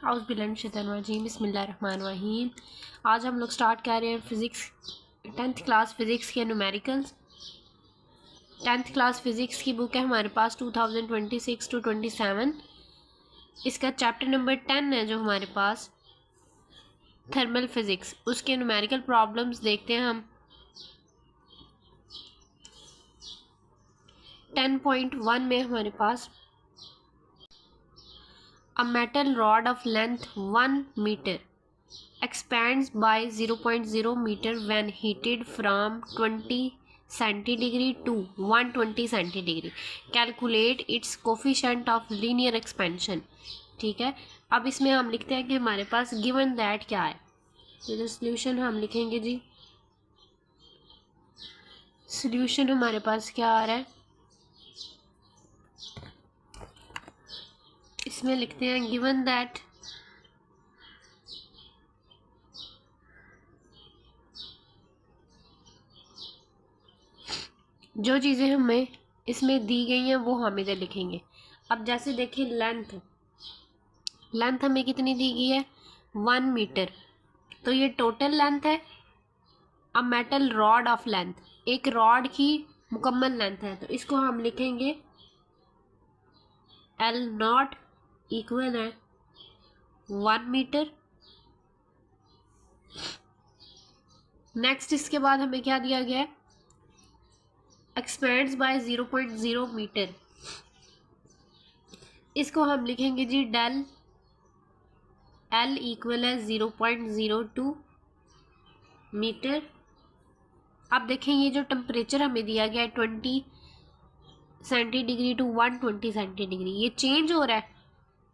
औज़ुबिल्लाहिमिनश्शैतानिर्रजीम बिस्मिल्लाहिर्रहमानिर्रहीम। आज हम लोग स्टार्ट कर रहे हैं फ़िज़िक्स 10th क्लास फ़िज़िक्स के न्यूमेरिकल्स। 10th क्लास फ़िज़िक्स की बुक है हमारे पास 2026 to 27। इसका चैप्टर नंबर 10 है जो हमारे पास थर्मल फ़िज़िक्स, उसके न्यूमेरिकल प्रॉब्लम्स देखते हैं हम। 10.1 में हमारे पास A metal rod of length 1 meter expands by 0.0 meter when heated from 20 centidegree to 120 centidegree. Calculate its coefficient of linear expansion. ठीक है, अब इसमें हम लिखते हैं कि हमारे पास given that क्या है। तो जो सोल्यूशन हम लिखेंगे जी, सोल्यूशन हमारे पास क्या आ रहा है, इसमें लिखते हैं गिवन दैट जो चीज़ें हमें इसमें दी गई हैं वो हम इधर लिखेंगे। अब जैसे देखिए लेंथ हमें कितनी दी गई है 1 मीटर, तो ये टोटल लेंथ है। अब मेटल रॉड ऑफ लेंथ, एक रॉड की मुकम्मल लेंथ है, तो इसको हम लिखेंगे L नॉट इक्वल है 1 मीटर। नेक्स्ट इसके बाद हमें क्या दिया गया है, एक्सपेंड्स बाय 0.0 मीटर, इसको हम लिखेंगे जी डेल L इक्वल है 0.02 मीटर। अब देखें ये जो टेम्परेचर हमें दिया गया है 20 सेंटीडिग्री टू 120 सेंटीडिग्री, ये चेंज हो रहा है,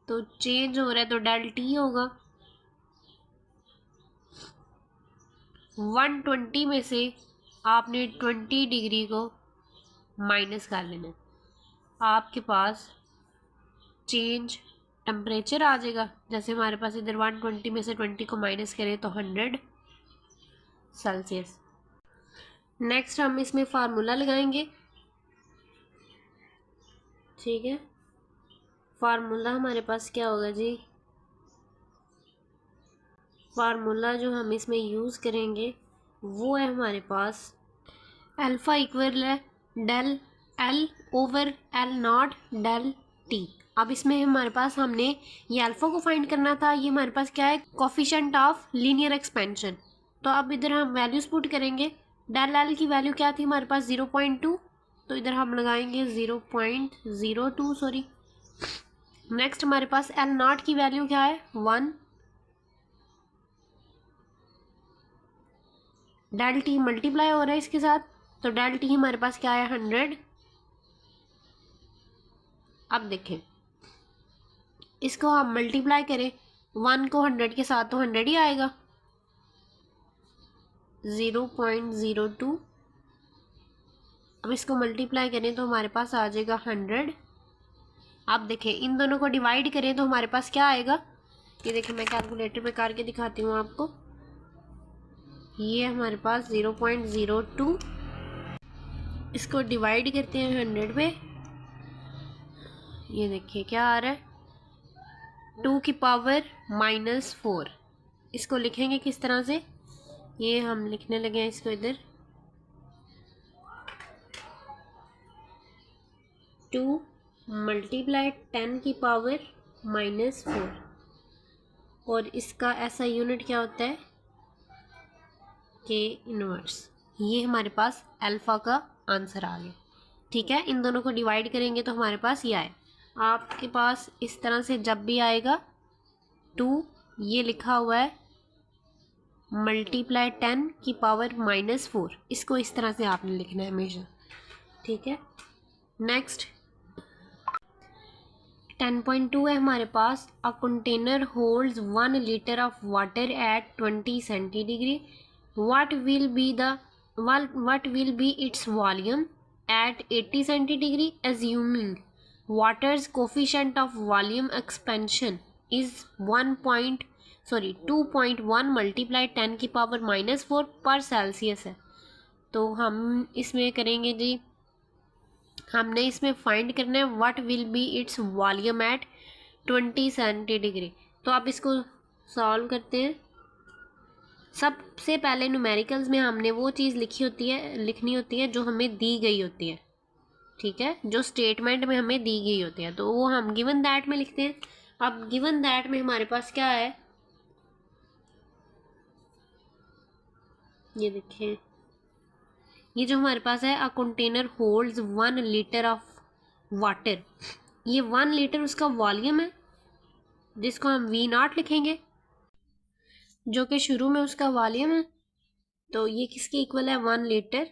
तो चेंज हो रहा है तो डेल टी होगा। 120 में से आपने 20 डिग्री को माइनस कर लेना है, आपके पास चेंज टेम्परेचर आ जाएगा। जैसे हमारे पास इधर 120 में से 20 को माइनस करें तो 100 सेल्सियस। नेक्स्ट हम इसमें फार्मूला लगाएंगे, ठीक है। फार्मूला हमारे पास क्या होगा जी, फार्मूला जो हम इसमें यूज़ करेंगे वो है हमारे पास अल्फ़ा इक्वल है del L over L not del T. अब इसमें हमारे पास हमने ये अल्फ़ा को फाइंड करना था, ये हमारे पास क्या है कोफिशिएंट ऑफ लीनियर एक्सपेंशन। तो अब इधर हम वैल्यूज़ पुट करेंगे। डेल L की वैल्यू क्या थी हमारे पास 0.2, तो इधर हम लगाएंगे 0.02 सॉरी। नेक्स्ट हमारे पास L नॉट की वैल्यू क्या है 1, डेल टी मल्टीप्लाई हो रहा है इसके साथ, तो डेल टी हमारे पास क्या है 100। अब देखें इसको हम मल्टीप्लाई करें 1 को 100 के साथ तो 100 ही आएगा, 0.02। अब इसको मल्टीप्लाई करें तो हमारे पास आ जाएगा 100। अब देखें इन दोनों को डिवाइड करें तो हमारे पास क्या आएगा, ये देखें मैं कैलकुलेटर में करके दिखाती हूँ आपको। ये हमारे पास 0.02, इसको डिवाइड करते हैं 100 पे, ये देखिए क्या आ रहा है 2 की पावर -4। इसको लिखेंगे किस तरह से, ये हम लिखने लगे हैं इसको इधर 2 मल्टीप्लाई 10 की पावर -4, और इसका ऐसा यूनिट क्या होता है के इनवर्स। ये हमारे पास अल्फ़ा का आंसर आ गया, ठीक है। इन दोनों को डिवाइड करेंगे तो हमारे पास ये आए। आपके पास इस तरह से जब भी आएगा 2 ये लिखा हुआ है मल्टीप्लाई 10 की पावर -4, इसको इस तरह से आपने लिखना है हमेशा, ठीक है। नेक्स्ट 10.2 है हमारे पास, a container holds 1 litre of water at 20 centidegree, what will be its volume at 80 centidegree assuming water's coefficient of volume expansion is 2.1 multiply 10 की पावर -4 पर सेल्सियस है। तो हम इसमें करेंगे जी, हमने इसमें फाइंड करना है what will be its volume at 20 सेंटीडिग्री। तो आप इसको सॉल्व करते हैं। सबसे पहले न्यूमेरिकल्स में हमने वो चीज़ लिखनी होती है जो हमें दी गई होती है, ठीक है, जो स्टेटमेंट में हमें दी गई होती है, तो वो हम गिवन दैट में लिखते हैं। अब गिवन दैट में हमारे पास क्या है, ये देखें, ये जो हमारे पास है, अ container holds 1 litre of water. ये 1 लीटर उसका वॉल्यूम है, जिसको हम V0 लिखेंगे, जो कि शुरू में उसका वॉल्यूम है। तो ये किसके इक्वल है, 1 लीटर,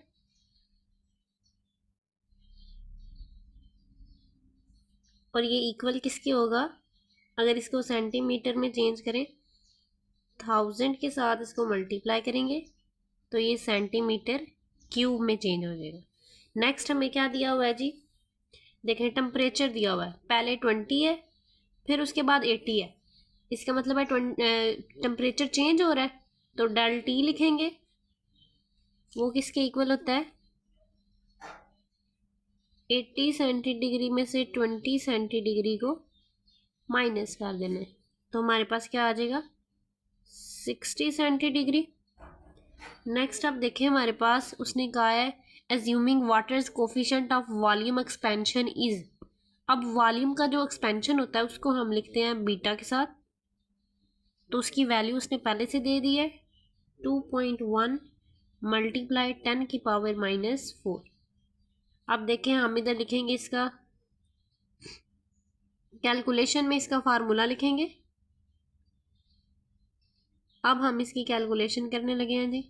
और ये इक्वल किसके होगा, अगर इसको सेंटीमीटर में चेंज करें, 1000 के साथ इसको मल्टीप्लाई करेंगे तो ये सेंटीमीटर क्यूब में चेंज हो जाएगा। नेक्स्ट हमें क्या दिया हुआ है जी, देखें टेम्परेचर दिया हुआ है, पहले 20 है, फिर उसके बाद 80 है, इसका मतलब है टेम्परेचर चेंज हो रहा है, तो डेल टी लिखेंगे, वो किसके इक्वल होता है, 80 सेंटीडिग्री में से 20 सेंटीडिग्री को माइनस कर देना है, तो हमारे पास क्या आ जाएगा, 60 सेंटीडिग्री। नेक्स्ट अब देखें, हमारे पास उसने कहा है assuming waters coefficient of volume expansion is. अब वॉल्यूम का जो एक्सपेंशन होता है उसको हम लिखते हैं बीटा के साथ, तो उसकी वैल्यू उसने पहले से दे दी है, 2.1 मल्टीप्लाई 10 की पावर -4। अब देखें, हम इधर लिखेंगे इसका कैलकुलेशन में इसका फार्मूला लिखेंगे। अब हम इसकी कैलकुलेशन करने लगे हैं जी।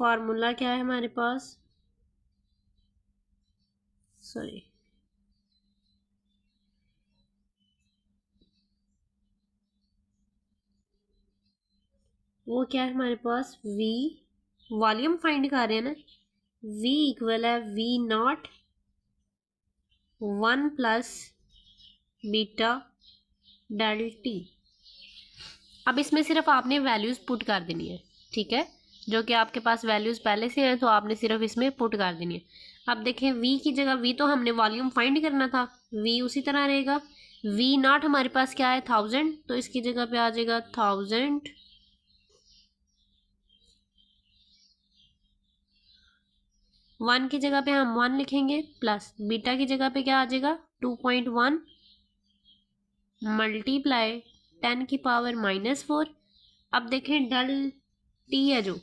फार्मूला क्या है हमारे पास, सॉरी, वो क्या है हमारे पास, V, वॉल्यूम फाइंड कर रहे हैं ना, V इक्वल है V0 1 plus beta del T. अब इसमें सिर्फ आपने वैल्यूज पुट कर देनी है, ठीक है, जो कि आपके पास वैल्यूज पहले से हैं, तो आपने सिर्फ इसमें पुट कर देनी है। अब देखें, V की जगह, V तो हमने वॉल्यूम फाइंड करना था, V उसी तरह रहेगा। V0 हमारे पास क्या है, 1000, तो इसकी जगह पे आ जाएगा 1000, 1 की जगह पे हम 1 लिखेंगे, प्लस बीटा की जगह पे क्या आ जाएगा, 2.1 मल्टीप्लाई 10 की पावर -4। अब देखें, डेल टी है जो,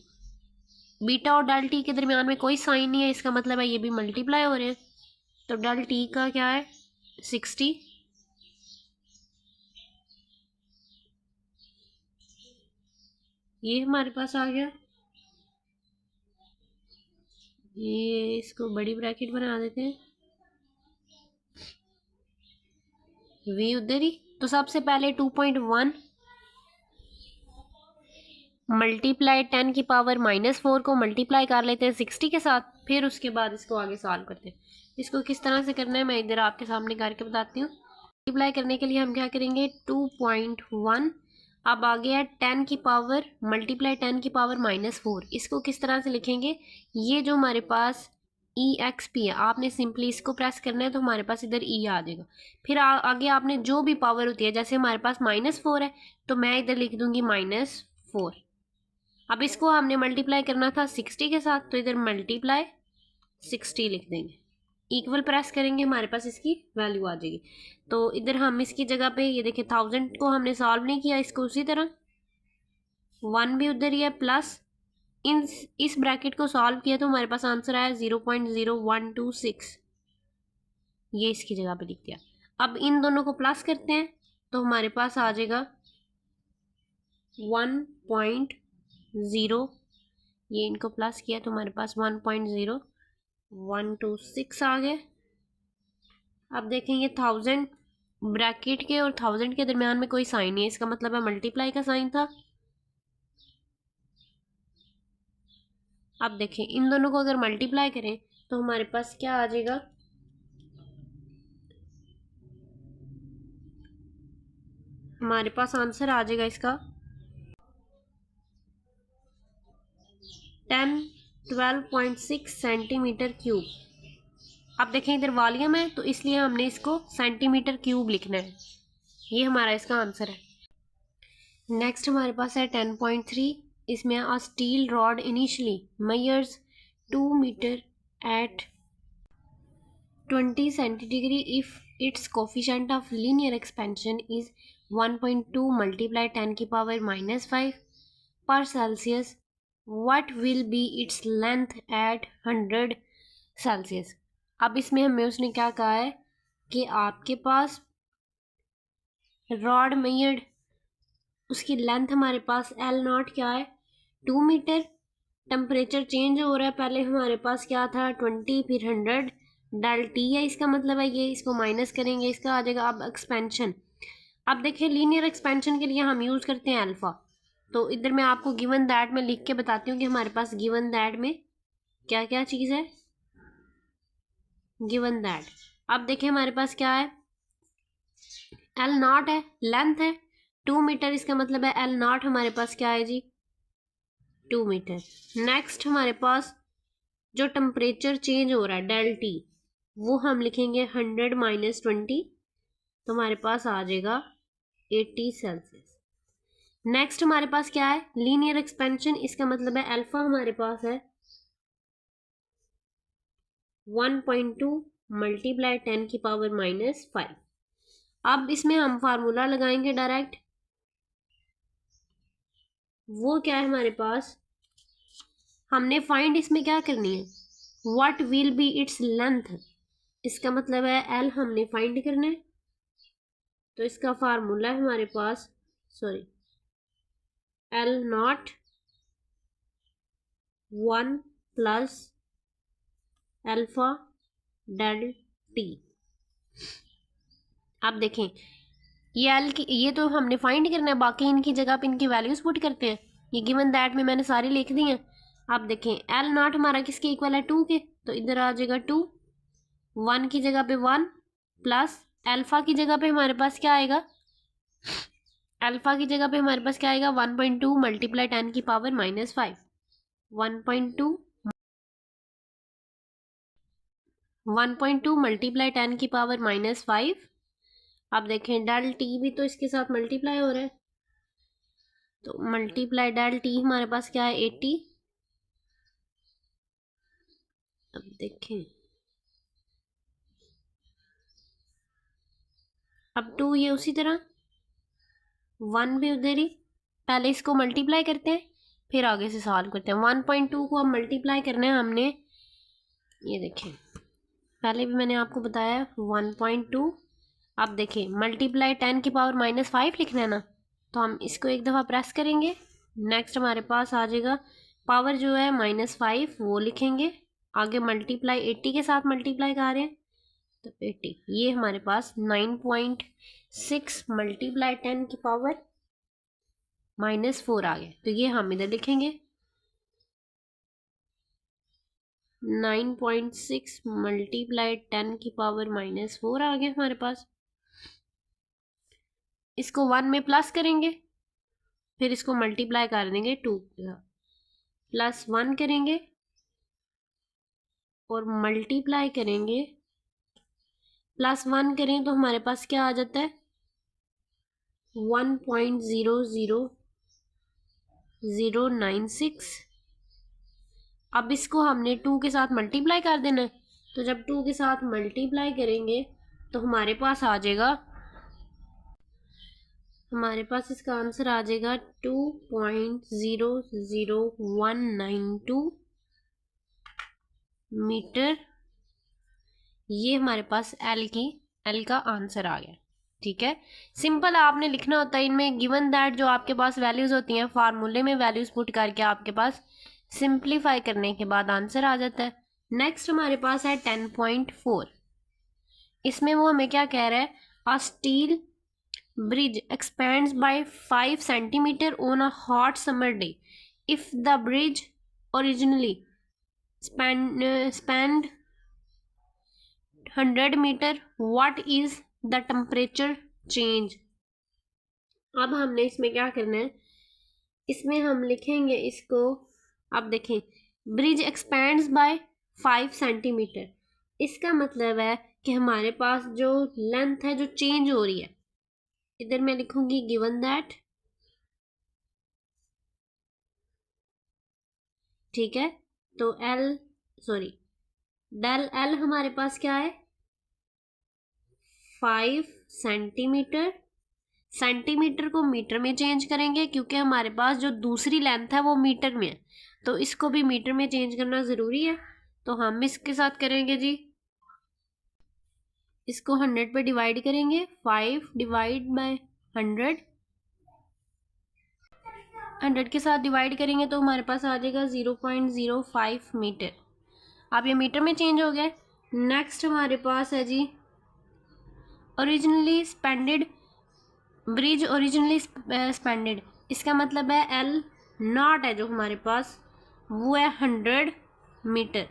बीटा और डेल टी के दरमियान में कोई साइन नहीं है, इसका मतलब है ये भी मल्टीप्लाई हो रहे हैं, तो डेल टी का क्या है, 60, ये हमारे पास आ गया। ये इसको बड़ी ब्रैकेट बना देते हैं, V उधर ही, तो सबसे पहले 2.1 मल्टीप्लाई 10 की पावर -4 को मल्टीप्लाई कर लेते हैं 60 के साथ, फिर उसके बाद इसको आगे सॉल्व करते हैं। इसको किस तरह से करना है मैं इधर आपके सामने करके बताती हूँ। मल्टीप्लाई करने के लिए हम क्या करेंगे, 2.1, अब आगे है 10 की पावर मल्टीप्लाई 10 की पावर -4, इसको किस तरह से लिखेंगे, ये जो हमारे पास EXP है, आपने सिंपली इसको प्रेस करना है तो हमारे पास इधर E आ जाएगा। फिर आगे आपने जो भी पावर होती है, जैसे हमारे पास -4 है, तो मैं इधर लिख दूंगी -4। अब इसको हमने मल्टीप्लाई करना था 60 के साथ, तो इधर मल्टीप्लाई 60 लिख देंगे, इक्वल प्रेस करेंगे, हमारे पास इसकी वैल्यू आ जाएगी। तो इधर हम इसकी जगह पे ये देखिए 1000 को हमने सॉल्व नहीं किया, इसको उसी तरह 1 भी उधर ही है, प्लस इस ब्रैकेट को सॉल्व किया तो हमारे पास आंसर आया 0.0126, ये इसकी जगह पे लिख दिया। अब इन दोनों को प्लस करते हैं तो हमारे पास आ जाएगा 1.0, ये इनको प्लस किया तो हमारे पास 1.0126 आ गया। अब देखें, ये 1000 ब्रैकेट के और 1000 के दरमियान में कोई साइन नहीं है, इसका मतलब है मल्टीप्लाई का साइन था। अब देखें, इन दोनों को अगर मल्टीप्लाई करें तो हमारे पास क्या आ जाएगा, हमारे पास आंसर आ जाएगा इसका 12.6 सेंटीमीटर क्यूब। अब देखें इधर वॉल्यूम है तो इसलिए हमने इसको सेंटीमीटर क्यूब लिखना है। ये हमारा इसका आंसर है। नेक्स्ट हमारे पास है 10.3। इसमें a steel rod initially measures 2 metre at 20 centidegree if its coefficient of linear expansion is 1.2 multiply 10 की power minus 5 per Celsius. What will be its length at 100 Celsius? अब इसमें हमें उसने क्या कहा है कि आपके पास रॉड मेजर्ड, उसकी लेंथ हमारे पास L नॉट क्या है 2 मीटर, टेम्परेचर चेंज हो रहा है, पहले हमारे पास क्या था 20 फिर 100 डेल टी है, इसका मतलब है ये, इसको माइनस करेंगे इसका आ जाएगा। अब एक्सपेंशन, अब देखिए लीनियर एक्सपेंशन के लिए हम यूज़ करते हैं अल्फ़ा, तो इधर मैं आपको गिवन दैट में लिख के बताती हूँ कि हमारे पास गिवन दैट में क्या क्या चीज़ है। गिवन दैट, अब देखिए हमारे पास क्या है, एल नॉट है, लेंथ है 2 मीटर, इसका मतलब है एल नॉट हमारे पास क्या है जी 2 मीटर। नेक्स्ट हमारे पास जो टेम्परेचर चेंज हो रहा है डेल टी, वो हम लिखेंगे 100 माइनस 20, तो हमारे पास आ जाएगा 80 सेल्सियस। नेक्स्ट हमारे पास क्या है लीनियर एक्सपेंशन, इसका मतलब है अल्फा हमारे पास है 1.2 मल्टीप्लाई 10 की पावर माइनस 5। अब इसमें हम फार्मूला लगाएंगे डायरेक्ट, वो क्या है हमारे पास, हमने फाइंड इसमें क्या करनी है what will be its length, इसका मतलब है एल हमने फाइंड करना है, तो इसका फार्मूला है हमारे पास sorry L not 1 plus alpha del T. अब देखें ये एल की, ये तो हमने फाइंड करना है, बाकी इनकी जगह पे इनकी वैल्यूज पुट करते हैं, ये गिवन दैट में मैंने सारी लिख दी हैं। अब देखें एल नॉट हमारा किसके इक्वल है 2 के, तो इधर आ जाएगा 2, 1 की जगह पे 1 प्लस अल्फा की जगह पे हमारे पास क्या आएगा, अल्फा की जगह पे हमारे पास क्या आएगा 1.2 मल्टीप्लाई 10 की पावर माइनस 5, 1.2 मल्टीप्लाई 10 की पावर माइनस 5। अब देखें डेल टी भी तो इसके साथ मल्टीप्लाई हो रहा है, तो मल्टीप्लाई डेल टी हमारे पास क्या है 80। अब देखें अब 2 ये उसी तरह 1 भी उधर ही, पहले इसको मल्टीप्लाई करते हैं फिर आगे से सॉल्व करते हैं। 1.2 को अब मल्टीप्लाई करना है हमने, ये देखें पहले भी मैंने आपको बताया 1.2। अब देखें मल्टीप्लाई 10 की पावर माइनस 5 लिखना है ना, तो हम इसको एक दफ़ा प्रेस करेंगे, नेक्स्ट हमारे पास आ जाएगा पावर जो है माइनस 5 वो लिखेंगे, आगे मल्टीप्लाई 80 के साथ मल्टीप्लाई कर रहे हैं तो 80, ये हमारे पास 9.6 मल्टीप्लाई 10 की पावर माइनस 4 आ गया, तो ये हम इधर लिखेंगे 9.6 मल्टीप्लाई 10 की पावर माइनस 4 आ गया हमारे पास। इसको 1 में प्लस करेंगे फिर इसको मल्टीप्लाई कर देंगे 2 प्लस 1 करेंगे और मल्टीप्लाई करेंगे, प्लस 1 करें तो हमारे पास क्या आ जाता है 1.00096। अब इसको हमने 2 के साथ मल्टीप्लाई कर देना है, तो जब 2 के साथ मल्टीप्लाई करेंगे तो हमारे पास आ जाएगा, हमारे पास इसका आंसर आ जाएगा 2.00192 मीटर। ये हमारे पास एल का आंसर आ गया। ठीक है, सिंपल आपने लिखना होता है, इनमें गिवन दैट जो आपके पास वैल्यूज़ होती हैं फार्मूले में वैल्यूज़ पुट करके आपके पास सिंप्लीफाई करने के बाद आंसर आ जाता है। नेक्स्ट हमारे पास है 10.4। इसमें वो हमें क्या कह रहा है, a steel bridge expands by 5 centimetre on a hot summer day if the bridge originally spanned 100 metre, what is the temperature change. अब हमने इसमें क्या करना है, इसमें हम लिखेंगे इसको, अब देखें ब्रिज एक्सपेंड्स बाय 5 सेंटीमीटर, इसका मतलब है कि हमारे पास जो लेंथ है जो चेंज हो रही है, इधर मैं लिखूंगी गिवन दैट, ठीक है। तो डेल एल हमारे पास क्या है, 5 सेंटीमीटर। सेंटीमीटर को मीटर में चेंज करेंगे क्योंकि हमारे पास जो दूसरी लेंथ है वो मीटर में है, तो इसको भी मीटर में चेंज करना ज़रूरी है। तो हम इसके साथ करेंगे जी, इसको 100 पे डिवाइड करेंगे, 5 डिवाइड बाय 100, 100 के साथ डिवाइड करेंगे तो हमारे पास आ जाएगा 0.05 मीटर। अब ये मीटर में चेंज हो गया। नेक्स्ट हमारे पास है जी originally spanned bridge, originally spanned, इसका मतलब है एल नॉट है जो हमारे पास वो है 100 मीटर।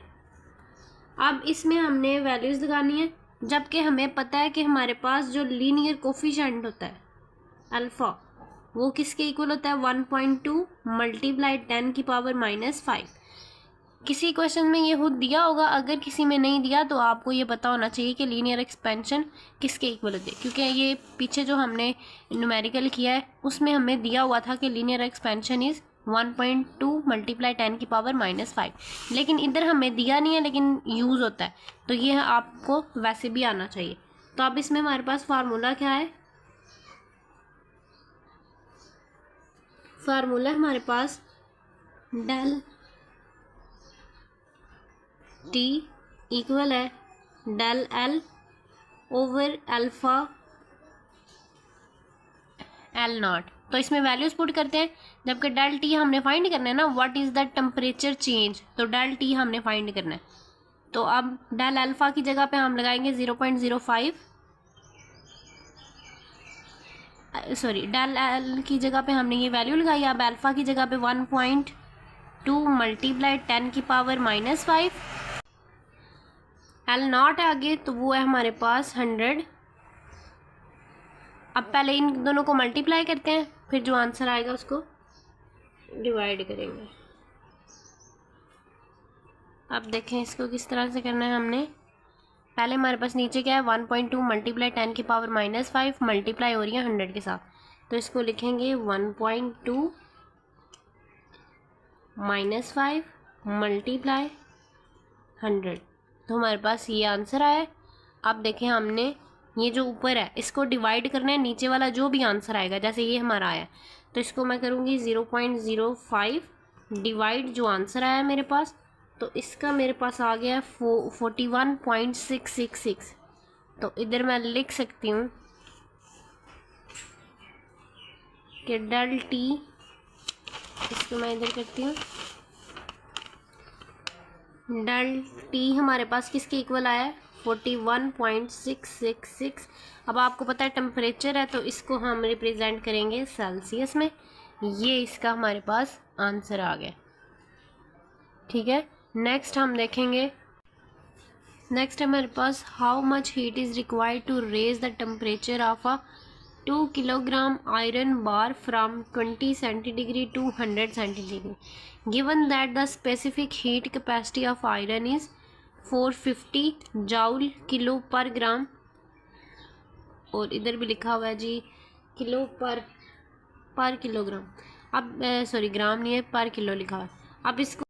अब इसमें हमने वैल्यूज़ लगानी है, जबकि हमें पता है कि हमारे पास जो लीनियर कोफिशिएंट होता है अल्फ़ा, वो किसके इक्वल होता है, 1.2 मल्टीप्लाई 10⁻⁵। किसी क्वेश्चन में ये खुद दिया होगा, अगर किसी में नहीं दिया तो आपको ये पता होना चाहिए कि लीनियर एक्सपेंशन किसके इक्वल होती है, क्योंकि ये पीछे जो हमने न्यूमेरिकल किया है उसमें हमें दिया हुआ था कि लीनियर एक्सपेंशन इज़ 1.2 मल्टीप्लाई 10⁻⁵, लेकिन इधर हमें दिया नहीं है लेकिन यूज़ होता है, तो ये आपको वैसे भी आना चाहिए। तो अब इसमें हमारे पास फार्मूला क्या है, फार्मूला हमारे पास डेल टी इक्वल है del L over alpha L not. तो इसमें वैल्यूज पुट करते हैं, जबकि डेल टी हमने फाइंड करना है ना, what is the temperature change, तो डेल टी हमने फाइंड करना है। तो अब डेल अल्फ़ा की जगह पे हम लगाएंगे 0.05, सॉरी डेल एल की जगह पे हमने ये वैल्यू लगाई, अब अल्फ़ा की जगह पे 1.2 मल्टीप्लाई 10⁻⁵। एल नॉट है आगे तो वो है हमारे पास 100। अब पहले इन दोनों को मल्टीप्लाई करते हैं, फिर जो आंसर आएगा उसको डिवाइड करेंगे। अब देखें इसको किस तरह से करना है हमने। पहले हमारे पास नीचे क्या है, 1.2 मल्टीप्लाई 10⁻⁵ मल्टीप्लाई हो रही है 100 के साथ, तो इसको लिखेंगे 1.2 -5 मल्टीप्लाई 100, तो हमारे पास ये आंसर आया। अब देखें हमने ये जो ऊपर है इसको डिवाइड करना है, नीचे वाला जो भी आंसर आएगा, जैसे ये हमारा आया तो इसको मैं करूँगी 0.05 डिवाइड जो आंसर आया मेरे पास, तो इसका मेरे पास आ गया 41.666। तो इधर मैं लिख सकती हूँ कि डेल टी, इसको मैं इधर करती हूँ, डेल टी हमारे पास किसके इक्वल आया है, 41.666। अब आपको पता है टेम्परेचर है तो इसको हम रिप्रेजेंट करेंगे सेल्सियस में, ये इसका हमारे पास आंसर आ गया। ठीक है, नेक्स्ट हम देखेंगे, नेक्स्ट हमारे पास how much heat is required to raise the temperature of a 2 kilogram iron bar from 20 centidegree to 100 centidegree, given that the specific heat capacity of iron is 450 joule kilo per gram, और इधर भी लिखा हुआ है जी kilo per kilogram, अब sorry gram नहीं है, पर किलो लिखा हुआ है। अब इसको,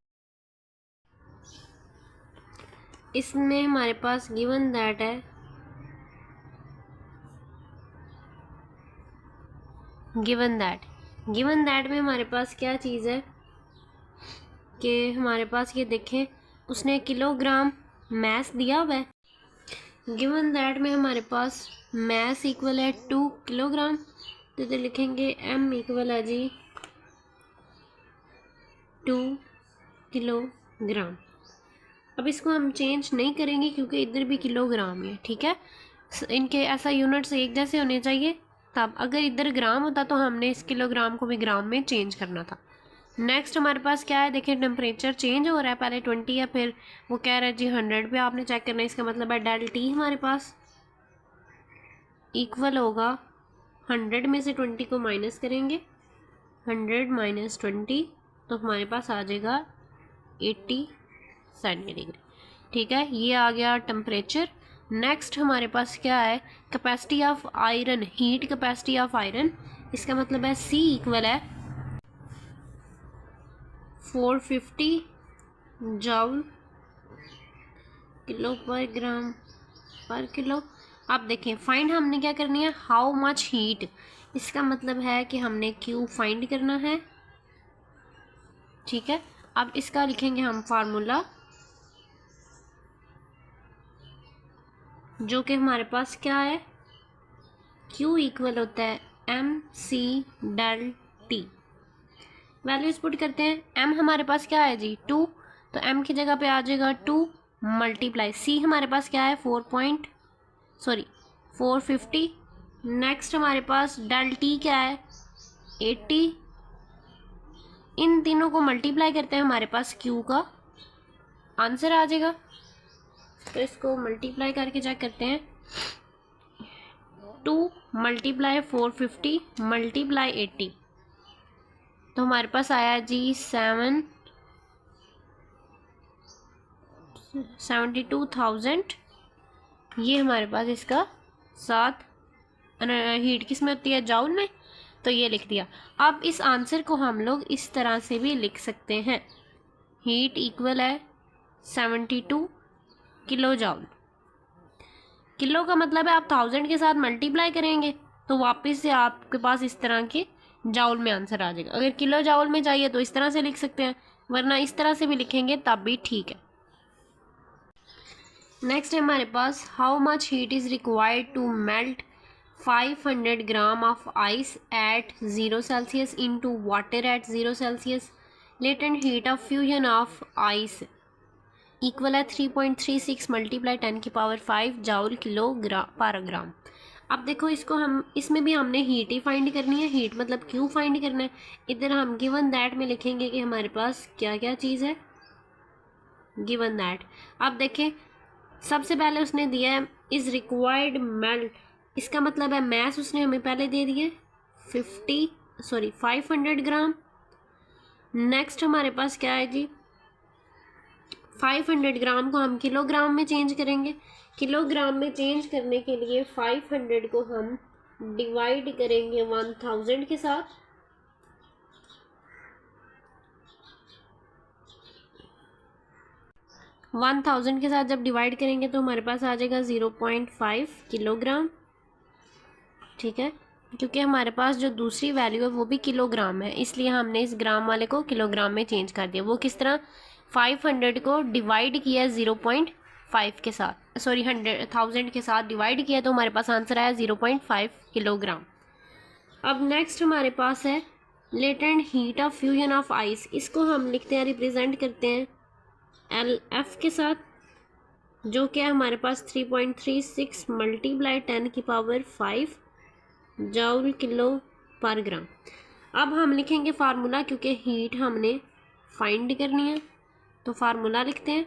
इसमें हमारे पास गिवन दैट है, गिवन दैट में हमारे पास क्या चीज़ है कि हमारे पास ये देखें उसने किलोग्राम मैस दिया हुआ है, गिवन दैट में हमारे पास मैस इक्वल है 2 किलोग्राम, तो इधर लिखेंगे एम इक्वल है जी 2 किलोग्राम। अब इसको हम चेंज नहीं करेंगे क्योंकि इधर भी किलोग्राम है, ठीक है, इनके ऐसा यूनिट्स एक जैसे होने चाहिए, तब अगर इधर ग्राम होता तो हमने इस किलोग्राम को भी ग्राम में चेंज करना था। नेक्स्ट हमारे पास क्या है, देखिए टेम्परेचर चेंज हो रहा है, पहले 20 है फिर वो कह रहा है जी 100 पे आपने चेक करना है, इसका मतलब है डेल टी हमारे पास इक्वल होगा 100 में से 20 को माइनस करेंगे, 100 माइनस 20, तो हमारे पास आ जाएगा 80 सेंटीडिग्री। ठीक है, ये आ गया टेम्परेचर। नेक्स्ट हमारे पास क्या है, capacity of iron, heat capacity of iron. इसका मतलब है C इक्वल है 450 जूल किलो पर ग्राम पर किलो। अब देखें, फाइंड हमने क्या करनी है, हाउ मच हीट। इसका मतलब है कि हमने Q फाइंड करना है। ठीक है, अब इसका लिखेंगे हम फार्मूला, जो कि हमारे पास क्या है, Q इक्वल होता है MC del T। Values put करते हैं। M हमारे पास क्या है जी 2, तो M की जगह पे आ जाएगा 2 मल्टीप्लाई C हमारे पास क्या है 450। नेक्स्ट हमारे पास डेल T क्या है 80। इन तीनों को मल्टीप्लाई करते हैं, हमारे पास Q का आंसर आ जाएगा। तो इसको मल्टीप्लाई करके चेक करते हैं। 2 मल्टीप्लाई 450 मल्टीप्लाई 80, तो हमारे पास आया जी 72,000। ये हमारे पास इसका साथ हीट किस में होती है, जूल में, तो ये लिख दिया। अब इस आंसर को हम लोग इस तरह से भी लिख सकते हैं, हीट इक्वल है 72 किलो जूल। किलो का मतलब है आप 1000 के साथ मल्टीप्लाई करेंगे तो वापस से आपके पास इस तरह के जूल में आंसर आ जाएगा। अगर किलो जूल में चाहिए तो इस तरह से लिख सकते हैं, वरना इस तरह से भी लिखेंगे तब भी ठीक है। नेक्स्ट है हमारे पास, how much heat is required to melt 500 gram of ice at 0 Celsius into water at 0 Celsius. Latent heat of fusion of ice equal है 3.36 मल्टीप्लाई 10 की पावर 5 जूल किलो पर ग्राम। अब देखो, इसको हम इसमें भी हमने हीट ही फाइंड करनी है, हीट मतलब Q फाइंड करना है। इधर हम गिवन दैट में लिखेंगे कि हमारे पास क्या क्या चीज़ है, गिवन दैट। अब देखें, सबसे पहले उसने दिया है इज़ रिक्वायर्ड मेल्ट, इसका मतलब है मैथ उसने हमें पहले दे दिए 500 ग्राम। नेक्स्ट हमारे पास क्या है जी, 500 ग्राम को हम किलोग्राम में चेंज करेंगे। किलोग्राम में चेंज करने के लिए 500 को हम डिवाइड करेंगे 1000 के साथ। जब डिवाइड करेंगे तो हमारे पास आ जाएगा 0.5 किलोग्राम। ठीक है, क्योंकि हमारे पास जो दूसरी वैल्यू है वो भी किलोग्राम है, इसलिए हमने इस ग्राम वाले को किलोग्राम में चेंज कर दिया। वो किस तरह, 500 को डिवाइड किया 0.5 के साथ, 1000 के साथ डिवाइड किया, तो हमारे पास आंसर आया 0.5 किलोग्राम। अब नेक्स्ट हमारे पास है latent heat of fusion of ice. इसको हम लिखते हैं, रिप्रेजेंट करते हैं LF के साथ, जो क्या हमारे पास 3.36 मल्टीप्लाई 10 की पावर 5 जूल किलो पर ग्राम। अब हम लिखेंगे फार्मूला, क्योंकि हीट हमने फाइंड करनी है, तो फार्मूला लिखते हैं।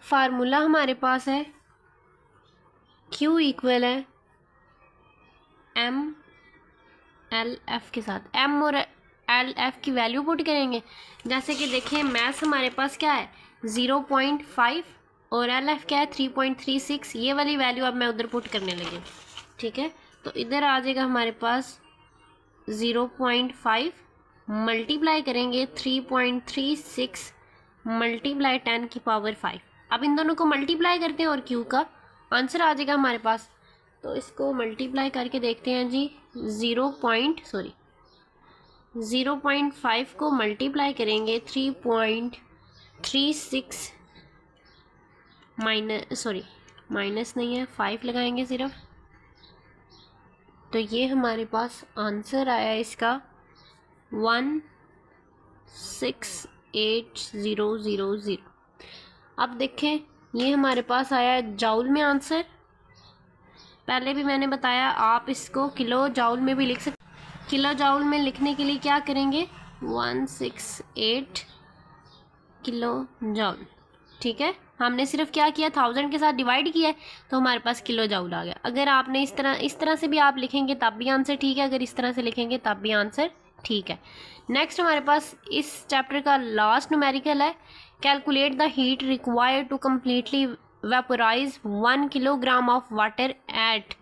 फार्मूला हमारे पास है Q इक्वल है MLF के साथ। M और LF की वैल्यू पुट करेंगे। जैसे कि देखें, मैथ्स हमारे पास क्या है 0.5 और LF क्या है 3.36। ये वाली वैल्यू अब मैं उधर पुट करने लगी। ठीक है, तो इधर आ जाएगा हमारे पास 0.5 मल्टीप्लाई करेंगे 3.36 मल्टीप्लाई 10 की पावर 5। अब इन दोनों को मल्टीप्लाई करते हैं और Q का आंसर आ जाएगा हमारे पास। तो इसको मल्टीप्लाई करके देखते हैं जी, 0.5 को मल्टीप्लाई करेंगे 3.36 माइनस नहीं है, 5 लगाएंगे सिर्फ, तो ये हमारे पास आंसर आया इसका 168,000। अब देखें, ये हमारे पास आया जूल में आंसर। पहले भी मैंने बताया आप इसको किलो जूल में भी लिख सकते। किलो जूल में लिखने के लिए क्या करेंगे, 168 किलो जूल। ठीक है, हमने सिर्फ क्या किया, 1000 के साथ डिवाइड किया है, तो हमारे पास किलो जूल आ गया। अगर आपने इस तरह से भी आप लिखेंगे तब भी आंसर ठीक है, अगर इस तरह से लिखेंगे तब भी आंसर ठीक है। नेक्स्ट हमारे पास इस चैप्टर का लास्ट न्यूमेरिकल है, calculate the heat required to completely vaporise 1 kilogram of water at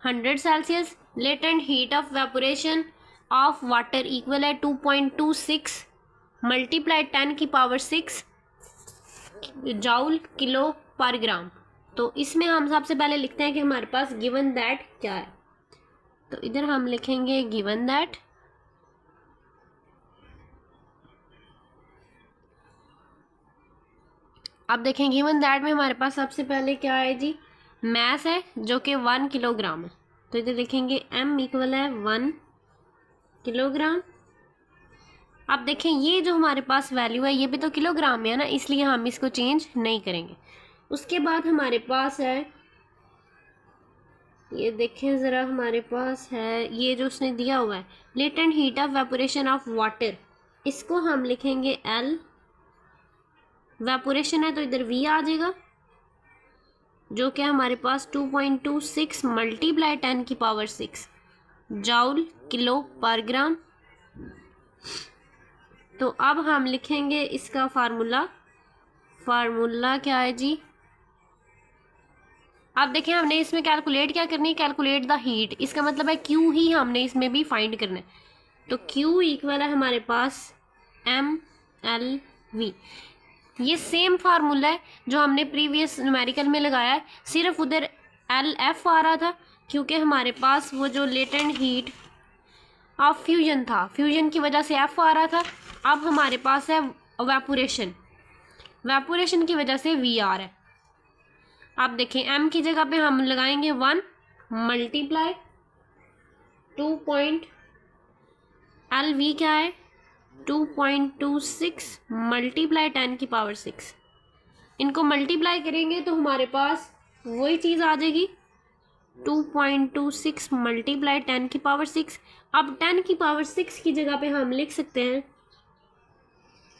100 Celsius. Latent heat of vaporisation of water equal है 2.26 मल्टीप्लाई 10 की पावर 6 जूल किलो पर ग्राम। तो इसमें हम सबसे पहले लिखते हैं कि हमारे पास गिवन दैट क्या है। तो इधर हम लिखेंगे गिवन दैट, अब देखें गिवन दैट में हमारे पास सबसे पहले क्या है जी, मैस है जो कि 1 किलोग्राम है। तो इधर लिखेंगे m इक्वल है 1 किलोग्राम। अब देखें ये जो हमारे पास वैल्यू है ये भी तो किलोग्राम में है ना, इसलिए हम इसको चेंज नहीं करेंगे। उसके बाद हमारे पास है, ये देखें ज़रा, हमारे पास है ये जो उसने दिया हुआ है latent heat of vaporisation of water, इसको हम लिखेंगे L। वेपोरेशन है तो इधर V आ जाएगा, जो कि हमारे पास 2.26 मल्टीप्लाई 10 की पावर 6 जूल किलो पर ग्राम। तो अब हम लिखेंगे इसका फार्मूला क्या है जी। अब देखें हमने इसमें कैलकुलेट क्या करनी है, कैलकुलेट द हीट, इसका मतलब है Q ही हमने इसमें भी फाइंड करना है। तो Q इक्वल है हमारे पास MLV। ये सेम फार्मूला है जो हमने प्रीवियस न्यूमेरिकल में लगाया है, सिर्फ उधर LF आ रहा था क्योंकि हमारे पास वो जो लेटेंट हीट ऑफ फ्यूजन था, फ्यूजन की वजह से F आ रहा था। अब हमारे पास है वेपोरेशन की वजह से V आ रहा है। अब देखें M की जगह पे हम लगाएंगे 1 मल्टीप्लाई 2. LV क्या है 2.26 मल्टीप्लाई 10 की पावर 6। इनको मल्टीप्लाई करेंगे तो हमारे पास वही चीज़ आ जाएगी 2.26 मल्टीप्लाई 10 की पावर 6। अब 10 की पावर 6 की जगह पे हम लिख सकते हैं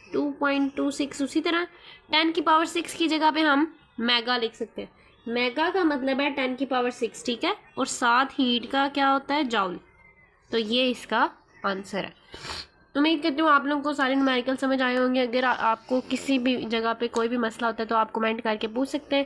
2.26, उसी तरह 10 की पावर 6 की जगह पे हम मेगा लिख सकते हैं। मेगा का मतलब है 10 की पावर 6, ठीक है, और साथ हीट का क्या होता है जूल। तो ये इसका आंसर है। उम्मीद करती हूँ आप लोगों को सारे न्यूमेरिकल समझ आए होंगे। अगर आपको किसी भी जगह पे कोई भी मसला होता है तो आप कमेंट करके पूछ सकते हैं।